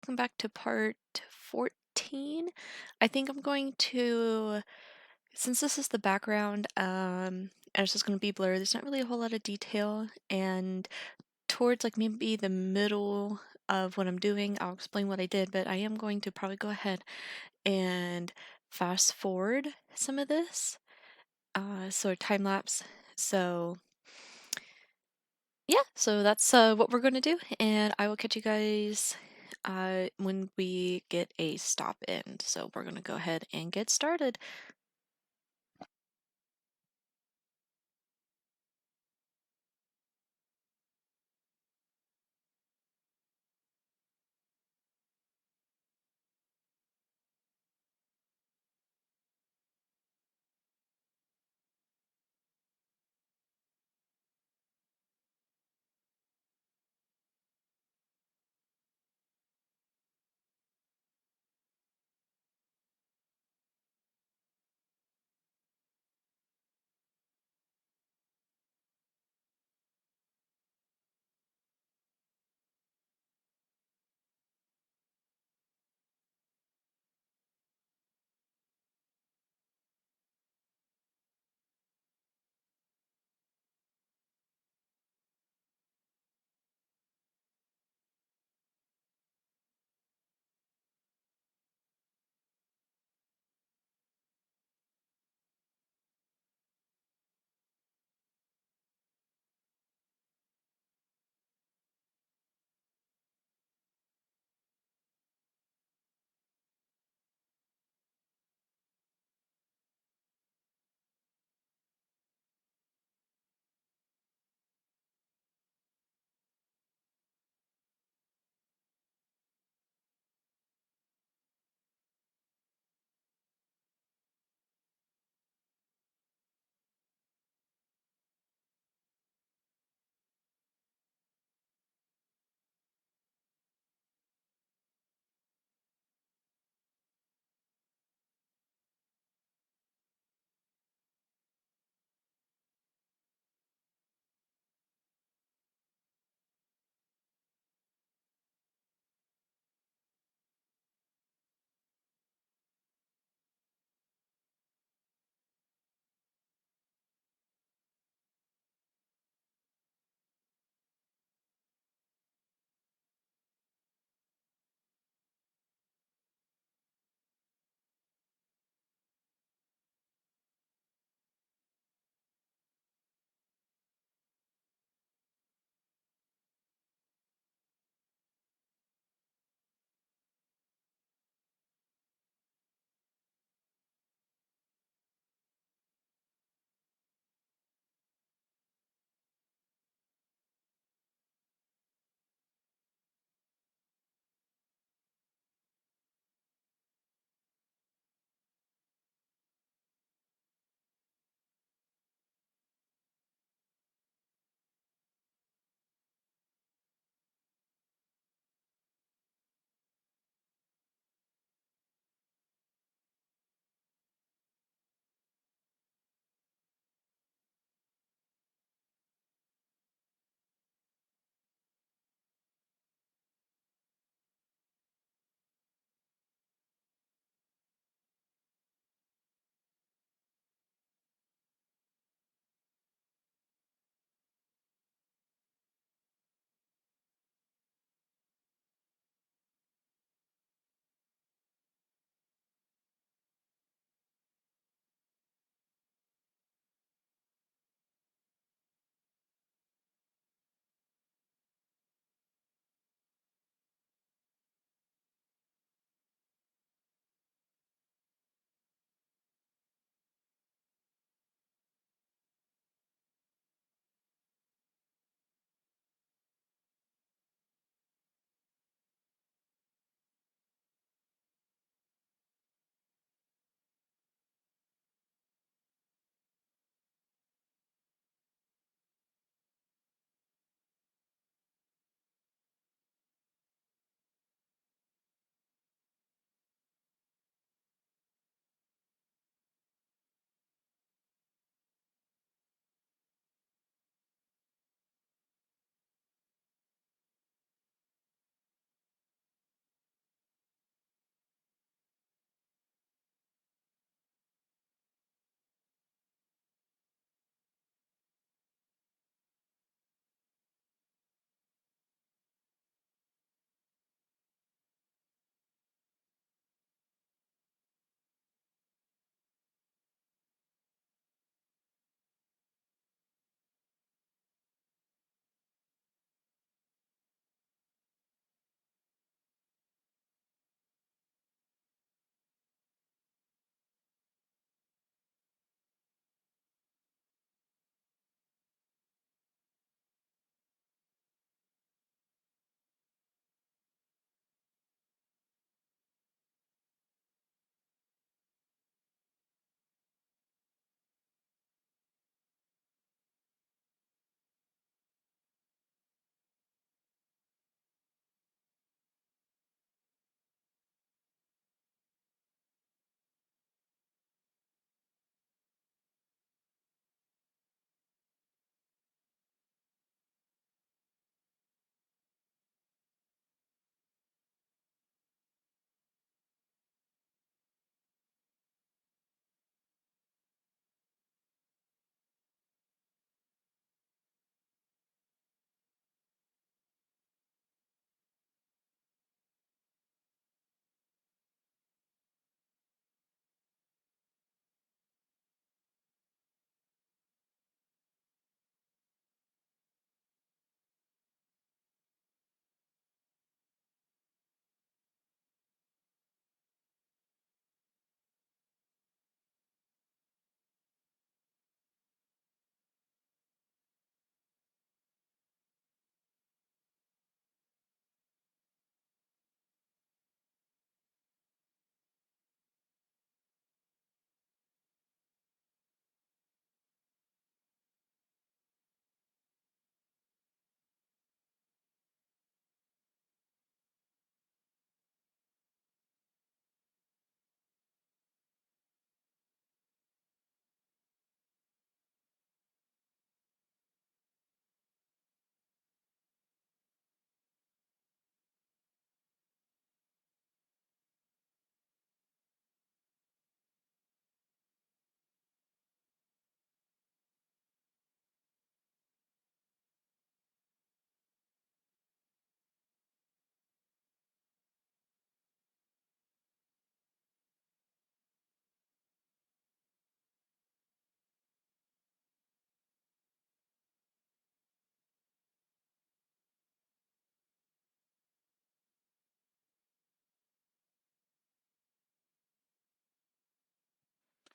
welcome back to part 14. I think I'm going to, since this is the background, and it's just going to be blurry, there's not really a whole lot of detail, and towards like maybe the middle of what I'm doing, I'll explain what I did, but I am going to probably go ahead and fast forward some of this, so time lapse. So yeah, so that's what we're going to do, and I will catch you guys when we get a stop in. So we're going to go ahead and get started.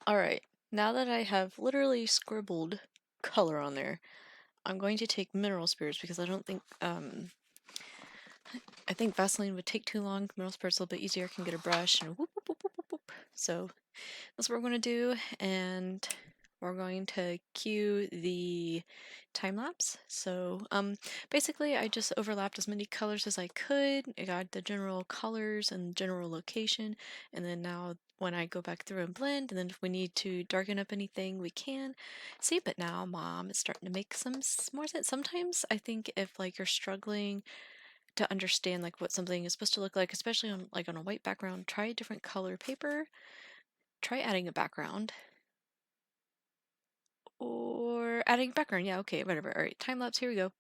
Alright, now that I have literally scribbled color on there, I'm going to take mineral spirits because I don't think, I think Vaseline would take too long. Mineral spirits a little bit easier. I can get a brush and whoop, whoop, whoop, whoop, whoop, whoop. So that's what we're going to do, and we're going to cue the time lapse. So basically I just overlapped as many colors as I could. I got the general colors and general location, and then now when I go back through and blend, and then if we need to darken up anything, we can. See, but now Mom is starting to make some more sense. Sometimes I think if like you're struggling to understand like what something is supposed to look like, especially on like on a white background, try a different color paper. Try adding a background. Or adding background, yeah, okay, whatever. Alright, time lapse, here we go.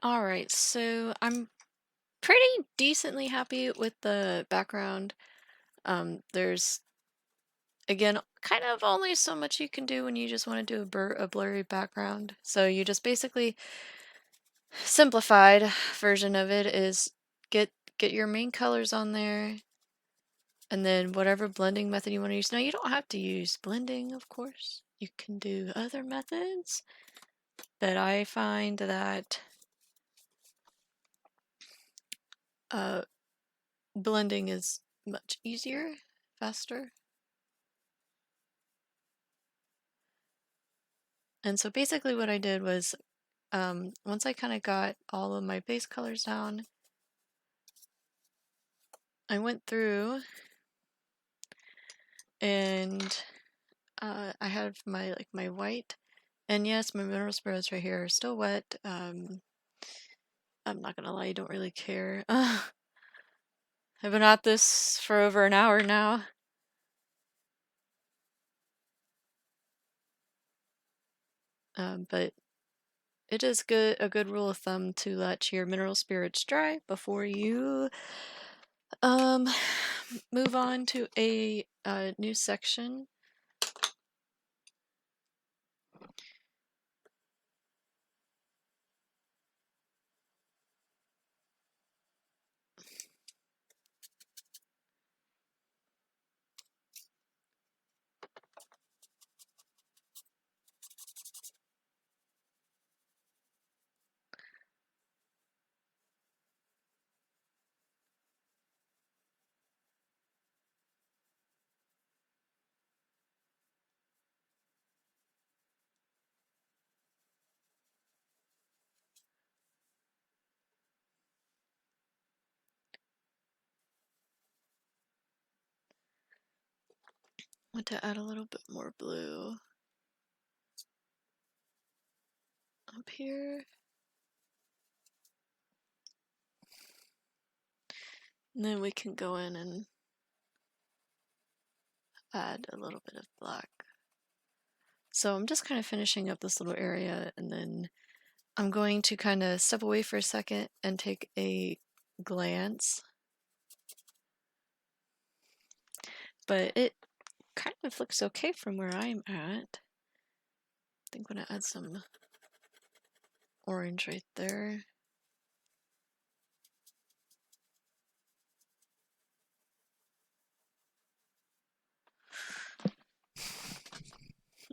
Alright, so I'm pretty decently happy with the background. There's, again, kind of only so much you can do when you just want to do a blurry background. So you just basically, simplified version of it is get your main colors on there, and then whatever blending method you want to use. Now, you don't have to use blending, of course. You can do other methods, but I find that uh, blending is much easier, faster. And so basically what I did was, once I kind of got all of my base colors down, I went through and I have my white, and yes, my mineral spirits right here are still wet. I'm not gonna lie, I don't really care. I've been at this for over an hour now. But it is a good rule of thumb to let your mineral spirits dry before you um move on to a new section. I want to add a little bit more blue up here. And then we can go in and add a little bit of black. So I'm just kind of finishing up this little area, and then I'm going to kind of step away for a second and take a glance. But it kind of looks okay from where I'm at. I think I'm going to add some orange right there.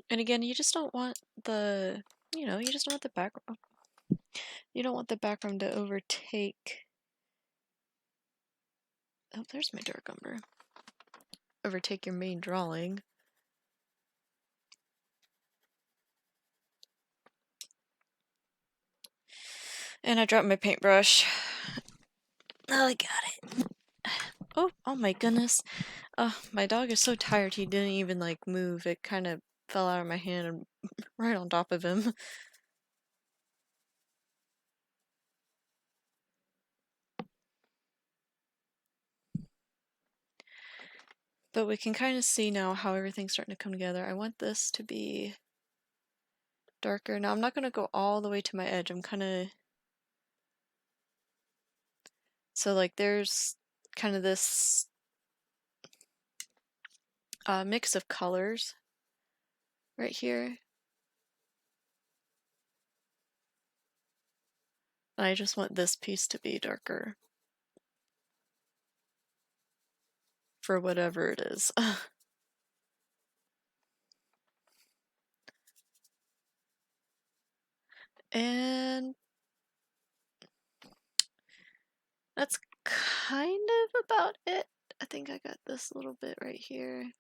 And again, you just don't want the, you just don't want the background. You don't want the background to overtake. Oh, there's my dark umber. Overtake your main drawing. And I dropped my paintbrush. Oh, I got it. Oh my goodness. My dog is so tired he didn't even like move. It kind of fell out of my hand and right on top of him. But we can kind of see now how everything's starting to come together. I want this to be darker. Now I'm not going to go all the way to my edge. I'm kind of... So like there's kind of this mix of colors right here. And I just want this piece to be darker for whatever it is. And that's kind of about it. I think I got this little bit right here.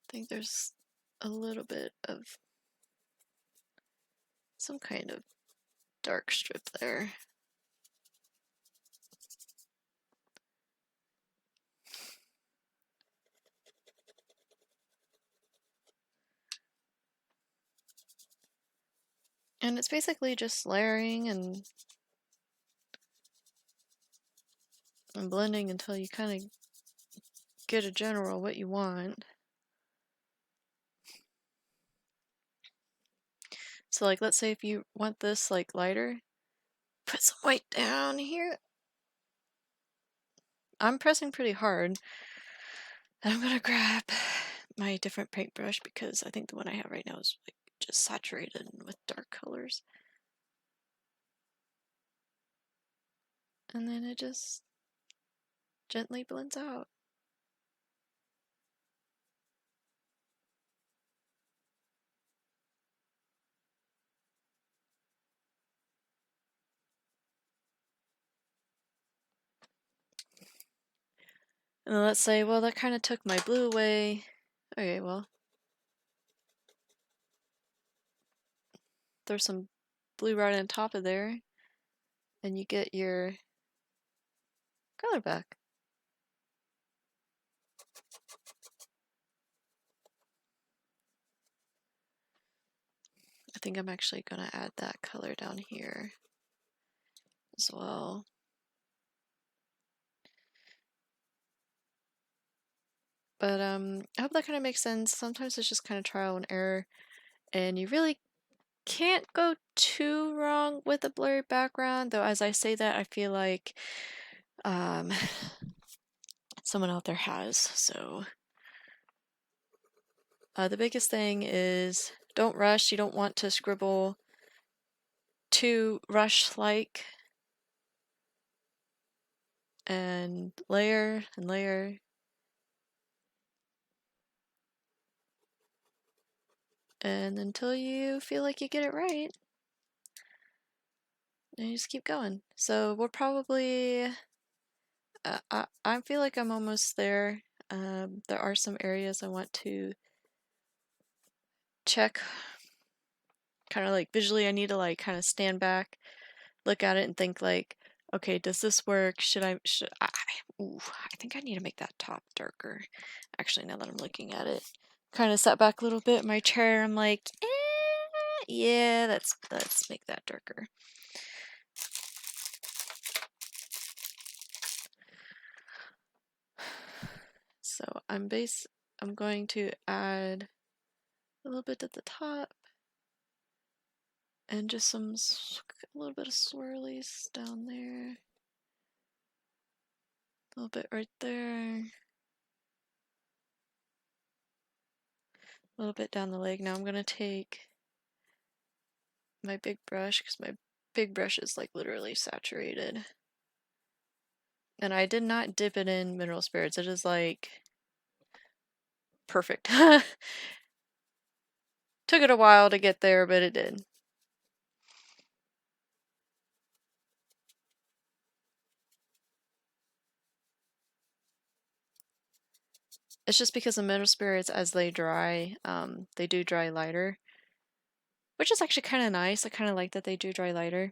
I think there's a little bit of some kind of dark strip there. And it's basically just layering and blending until you kind of get a general what you want. So like, let's say if you want this like lighter, put some white down here. I'm pressing pretty hard. And I'm gonna grab my different paintbrush because I think the one I have right now is like just saturated with dark colors. And then it just gently blends out. And then let's say, well, that kind of took my blue away. Okay, well, throw some blue right on top of there, and you get your color back. I think I'm actually gonna add that color down here as well. But I hope that kind of makes sense. Sometimes it's just kind of trial and error, and you really can't go too wrong with a blurry background. Though as I say that, I feel like someone out there has. So the biggest thing is don't rush. You don't want to scribble too rush-like, and layer and layer. And until you feel like you get it right, and you just keep going. So we'll probably, I feel like I'm almost there. There are some areas I want to check, kind of like visually. I need to like kind of stand back, look at it, and think like, okay, does this work? Ooh, I think I need to make that top darker. Actually, now that I'm looking at it, kind of sat back a little bit in my chair. I'm like, yeah, let's make that darker. So I'm going to add a little bit at the top and just a little bit of swirlies down there. A little bit right there. A little bit down the leg. Now I'm gonna take my big brush because my big brush is like literally saturated. And I did not dip it in mineral spirits. It is like perfect. Took it a while to get there, but it did. It's just because the mineral spirits, as they dry, they do dry lighter, which is actually kind of nice. I kind of like that they do dry lighter.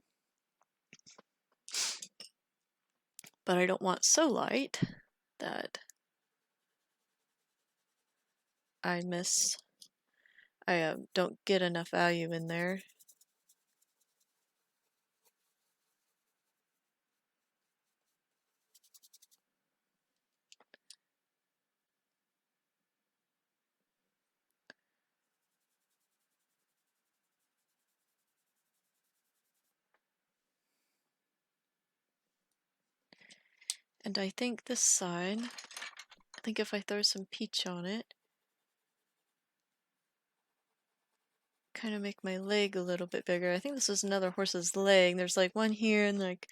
But I don't want so light that I don't get enough value in there. And I think this side, I think if I throw some peach on it, kind of make my leg a little bit bigger. I think this is another horse's leg. There's like one here and like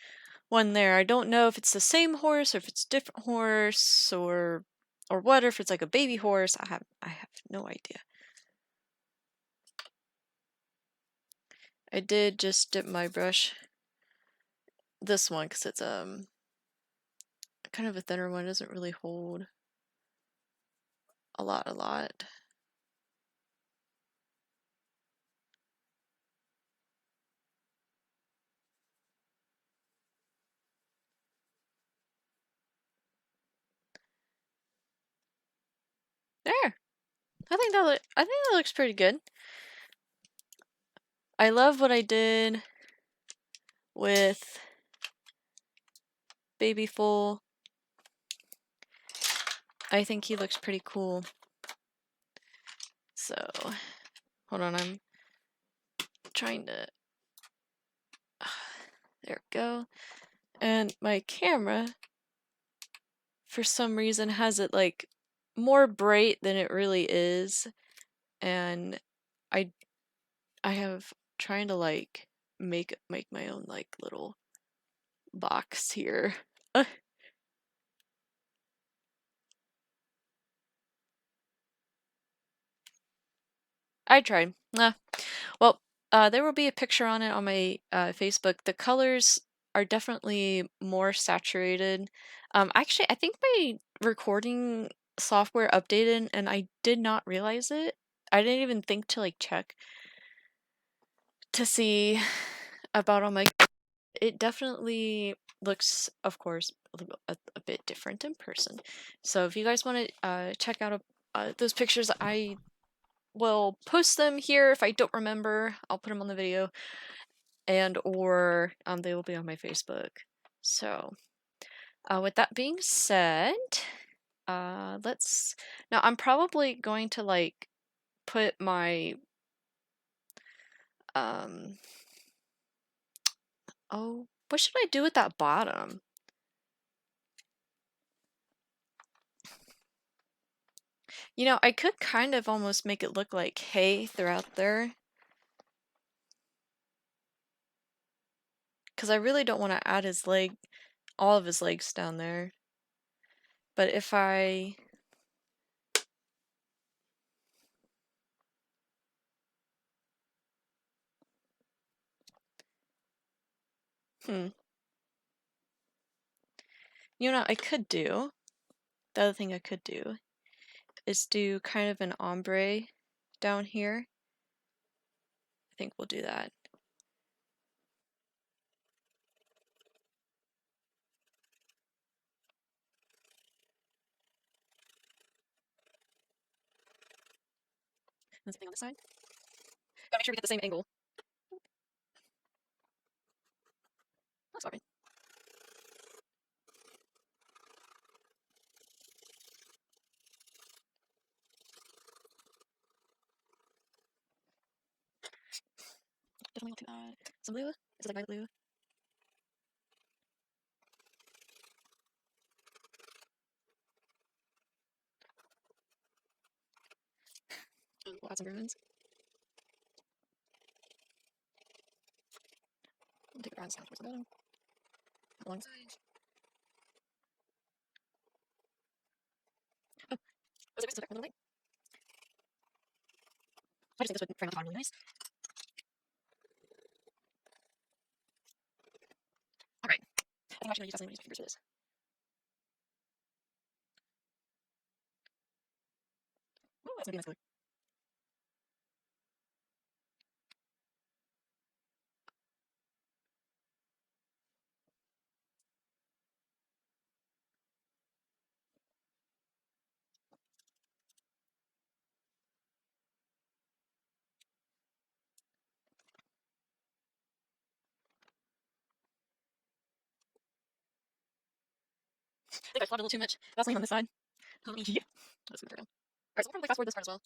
one there. I don't know if it's the same horse or if it's a different horse or what, or if it's like a baby horse. I have no idea. I did just dip my brush, this one, because it's kind of a thinner one. It doesn't really hold a lot. There. I think that looks pretty good. I love what I did with baby Foal. I think he looks pretty cool. So, hold on, I'm trying to... There we go. And my camera, for some reason, has it like more bright than it really is. And I have trying to like make my own like little box here. I tried. Well, there will be a picture on it on my Facebook. The colors are definitely more saturated. Actually, I think my recording software updated and I did not realize it. I didn't even think to like check to see about on my... It definitely looks, of course, a bit different in person. So if you guys want to check out those pictures, I will post them here. If I don't remember, I'll put them on the video, and or they will be on my Facebook. So with that being said, let's... Now I'm probably going to like put my oh, what should I do with that bottom? You know, I could kind of almost make it look like hay throughout there. Because I really don't want to add his leg, all of his legs down there. But if I... You know what I could do? The other thing I could do is do kind of an ombre down here. I think we'll do that. And something on this side. Gotta make sure we get the same angle. That's fine. Definitely want to add some blue. Is it like violet blue? We'll add some ruins. We'll take the grass down towards the bottom. Along the side. Oh, was it back a little late? I just think this would frame out the bottom really nice. Alright. I think I'm actually going to use my fingers for this. Oh, that's going to be a nice color. I think I flopped a little too much. That's laying on this side. Yeah. Let's move it down. Alright, so we'll probably fast forward this part as well.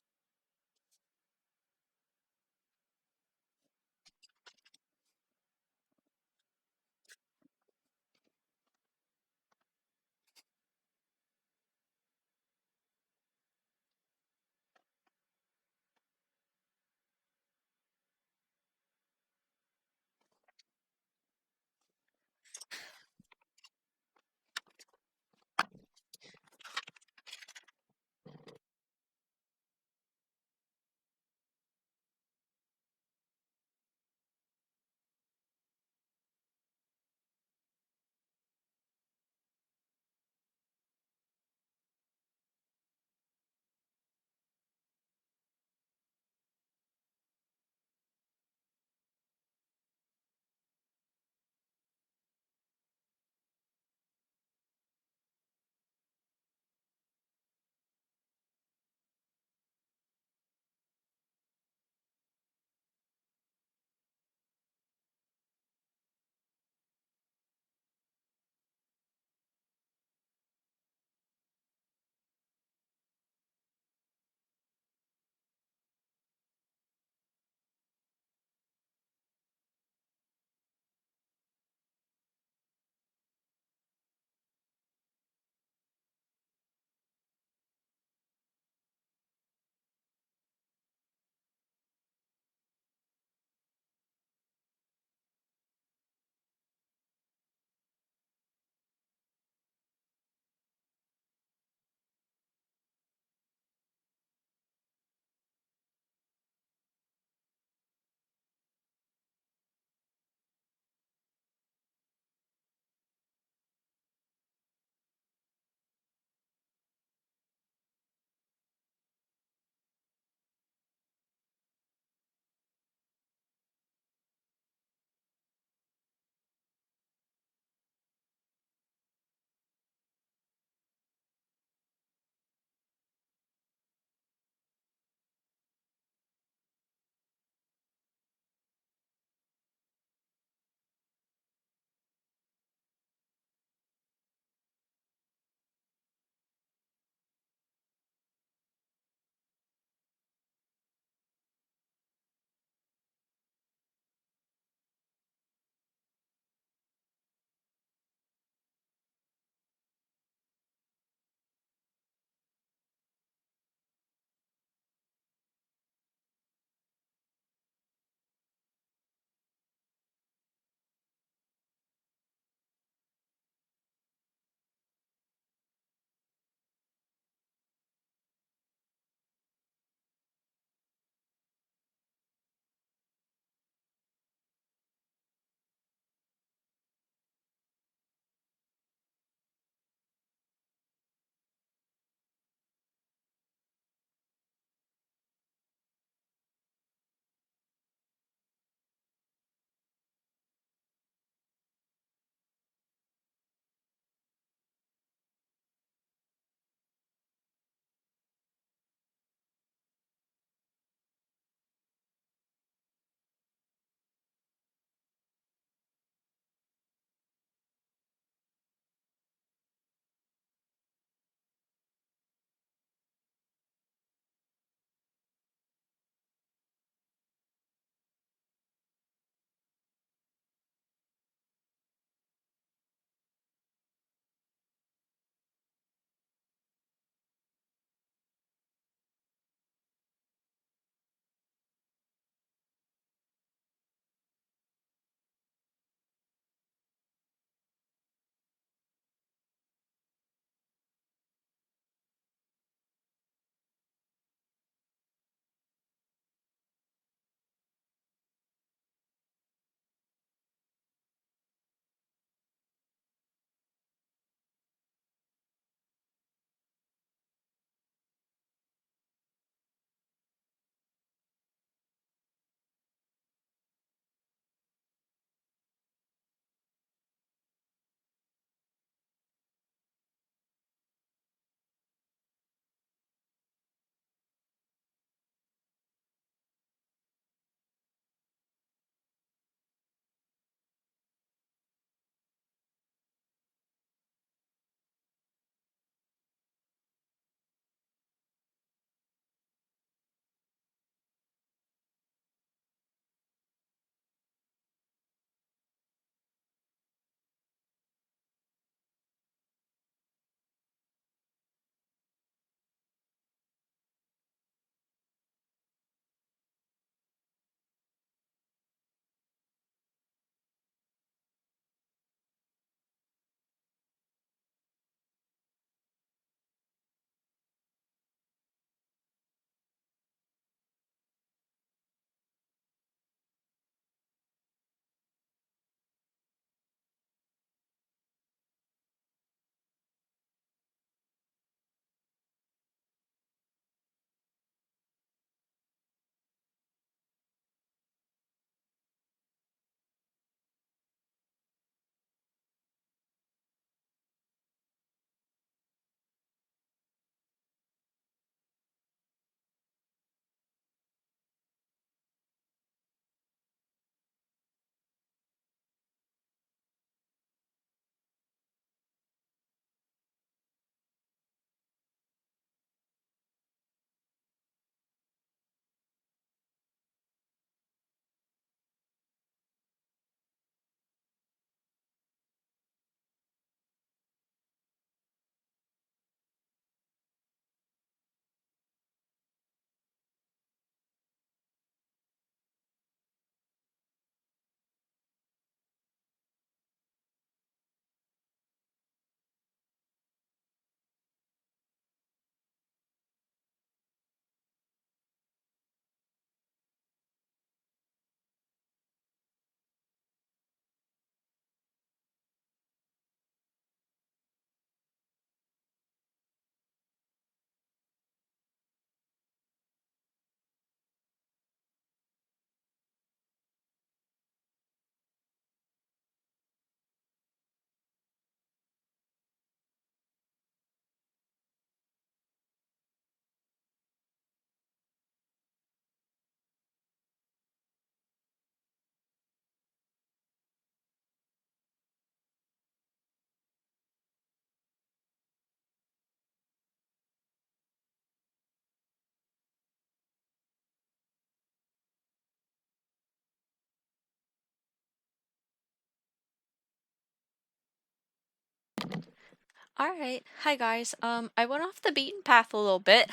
Alright, hi guys. I went off the beaten path a little bit.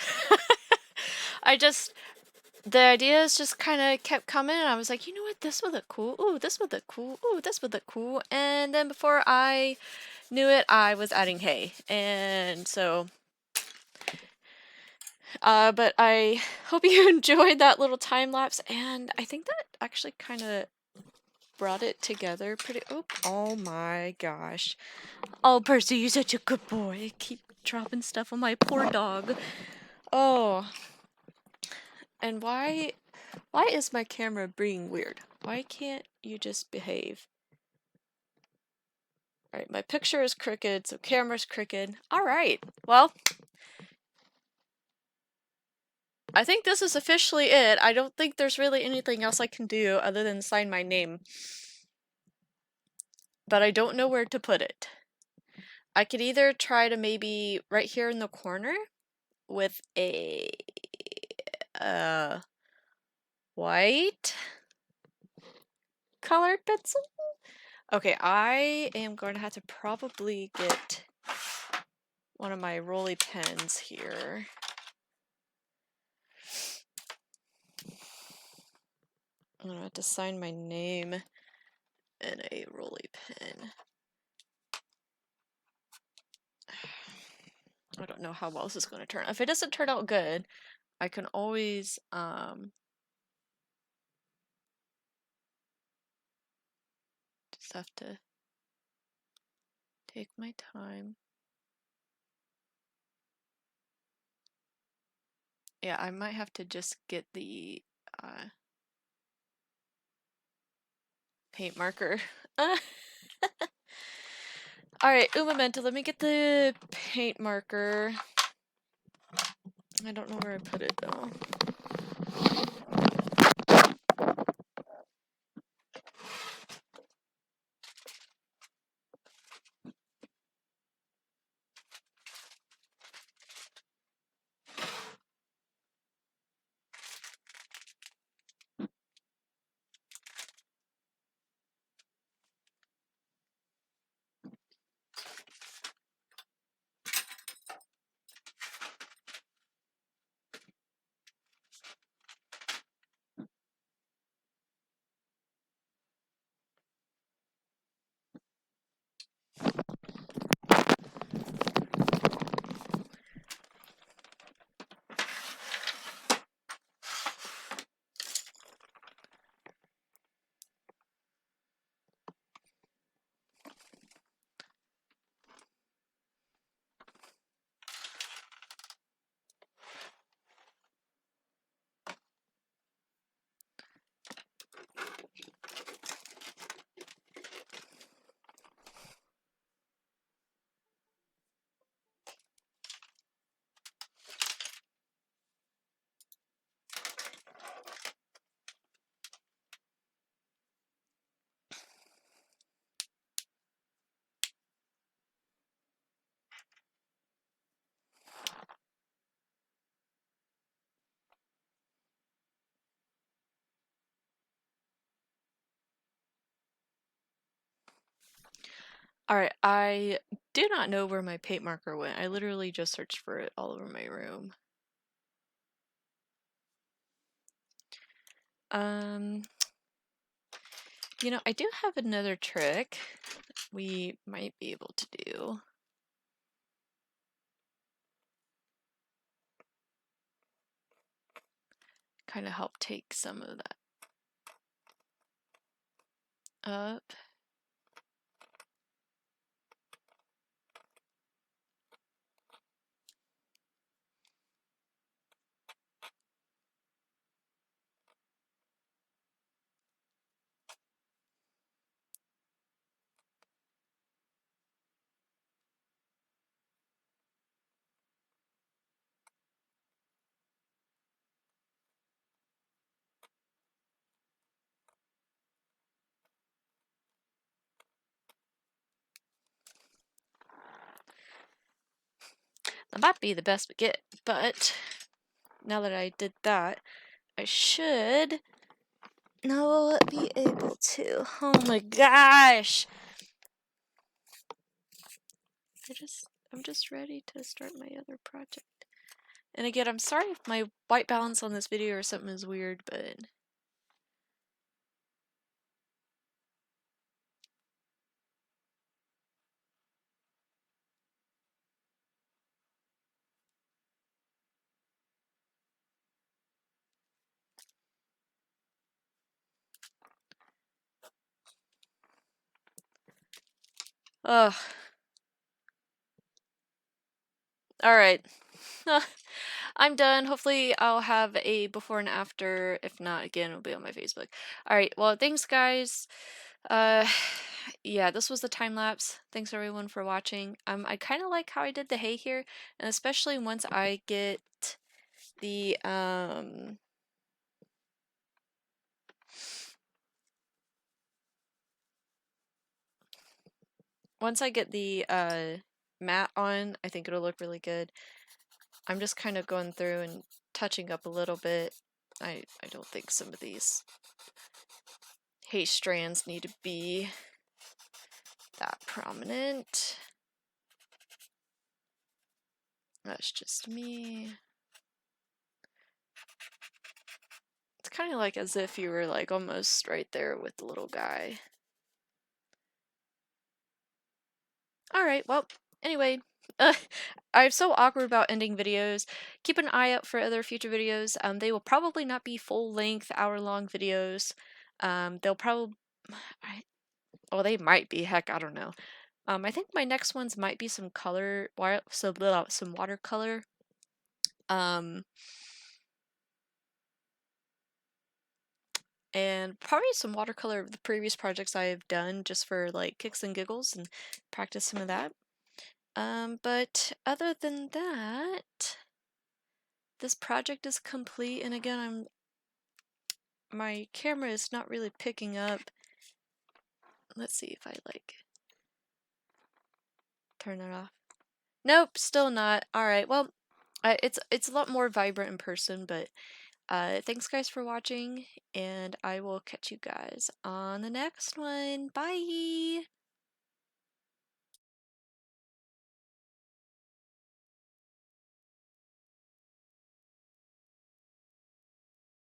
I just, the ideas just kind of kept coming, and I was like, you know what, this would look cool. Ooh, this would look cool. Ooh, this would look cool. And then before I knew it, I was adding hay. And so, but I hope you enjoyed that little time lapse, and I think that actually kind of brought it together pretty. Oh my gosh. Oh, Percy, you're such a good boy. Keep dropping stuff on my poor dog. Oh, and why is my camera being weird? Why can't you just behave? Alright, my picture is crooked, so camera's crooked. Alright, well, I think this is officially it. I don't think there's really anything else I can do other than sign my name. But I don't know where to put it. I could either try to maybe right here in the corner with a white colored pencil. Okay, I am going to have to probably get one of my rolly pens here. I'm gonna have to sign my name in a rolly pen. I don't know how well this is going to turn out. If it doesn't turn out good, I can always just have to take my time. Yeah, I might have to just get the paint marker. Alright, un momento, let me get the paint marker. I don't know where I put it though. Alright, I do not know where my paint marker went. I literally just searched for it all over my room. You know, I do have another trick we might be able to do. Kind of help take some of that up. That might be the best we get, but now that I did that, I should now be able to. Oh my gosh! I'm just ready to start my other project. And again, I'm sorry if my white balance on this video or something is weird, but ugh. Alright. I'm done. Hopefully I'll have a before and after. If not, again, it'll be on my Facebook. Alright, well, thanks guys. Uh, yeah, this was the time lapse. Thanks everyone for watching. I kind of like how I did the hay here, and especially once I get the, once I get the, mat on, I think it'll look really good. I'm just kind of going through and touching up a little bit. I don't think some of these hay strands need to be that prominent. That's just me. It's kind of like as if you were like almost right there with the little guy. Alright, well, anyway, I'm so awkward about ending videos. Keep an eye out for other future videos. They will probably not be full-length, hour-long videos. They'll probably, well, they might be. Heck, I don't know. I think my next ones might be some color, some watercolor. And probably some watercolor of the previous projects I have done just for like kicks and giggles and practice some of that. But other than that, this project is complete, and again, my camera is not really picking up. Let's see if I like turn it off. Nope, still not. All right, well, it's a lot more vibrant in person, but thanks guys for watching, and I will catch you guys on the next one. Bye.